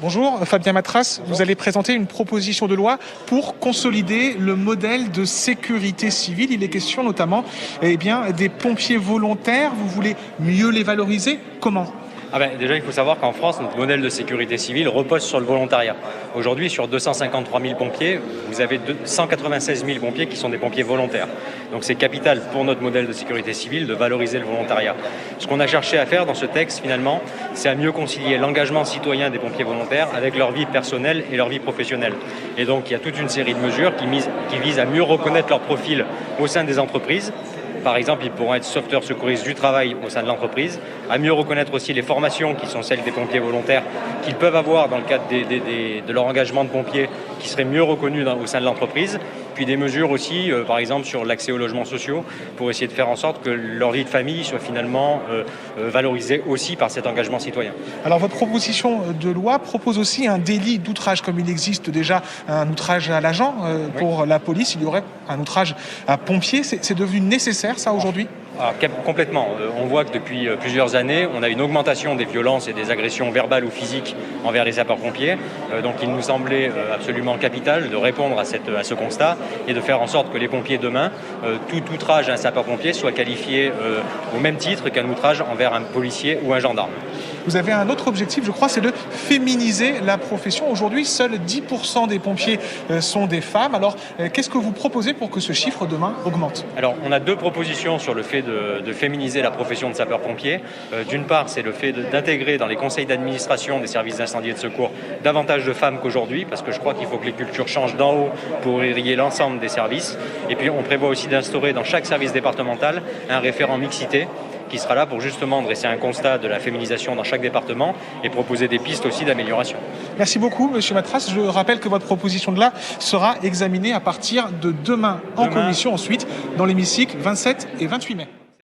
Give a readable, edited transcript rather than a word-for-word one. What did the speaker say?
Bonjour, Fabien Matras. Bonjour. Vous allez présenter une proposition de loi pour consolider le modèle de sécurité civile. Il est question notamment des pompiers volontaires. Vous voulez mieux les valoriser? Comment? Déjà, il faut savoir qu'en France, notre modèle de sécurité civile repose sur le volontariat. Aujourd'hui, sur 253 000 pompiers, vous avez 196 000 pompiers qui sont des pompiers volontaires. Donc c'est capital pour notre modèle de sécurité civile de valoriser le volontariat. Ce qu'on a cherché à faire dans ce texte, finalement, c'est à mieux concilier l'engagement citoyen des pompiers volontaires avec leur vie personnelle et leur vie professionnelle. Et donc, il y a toute une série de mesures qui visent à mieux reconnaître leur profil au sein des entreprises. Par exemple, ils pourront être sauveteurs secouristes du travail au sein de l'entreprise, à mieux reconnaître aussi les formations qui sont celles des pompiers volontaires qu'ils peuvent avoir dans le cadre de leur engagement de pompiers qui seraient mieux reconnus au sein de l'entreprise. Puis des mesures aussi, par exemple, sur l'accès aux logements sociaux pour essayer de faire en sorte que leur vie de famille soit finalement valorisée aussi par cet engagement citoyen. Alors votre proposition de loi propose aussi un délit d'outrage, comme il existe déjà un outrage à l'agent pour la police, il y aurait un outrage à pompier. C'est devenu nécessaire ça aujourd'hui ? Complètement. On voit que depuis plusieurs années, on a une augmentation des violences et des agressions verbales ou physiques envers les sapeurs-pompiers. Donc il nous semblait absolument capital de répondre à ce constat et de faire en sorte que les pompiers demain, tout outrage à un sapeur-pompier soit qualifié au même titre qu'un outrage envers un policier ou un gendarme. Vous avez un autre objectif, je crois, c'est de féminiser la profession. Aujourd'hui, seuls 10% des pompiers sont des femmes. Alors, qu'est-ce que vous proposez pour que ce chiffre demain augmente? Alors, on a deux propositions sur le fait de féminiser la profession de sapeur-pompier. D'une part, c'est le fait d'intégrer dans les conseils d'administration des services d'incendie et de secours davantage de femmes qu'aujourd'hui, parce que je crois qu'il faut que les cultures changent d'en haut pour irriguer l'ensemble des services. Et puis, on prévoit aussi d'instaurer dans chaque service départemental un référent mixité qui sera là pour justement dresser un constat de la féminisation dans chaque département et proposer des pistes aussi d'amélioration. Merci beaucoup, Monsieur Matras. Je rappelle que votre proposition de loi sera examinée à partir de demain en commission, ensuite dans l'hémicycle 27 et 28 mai.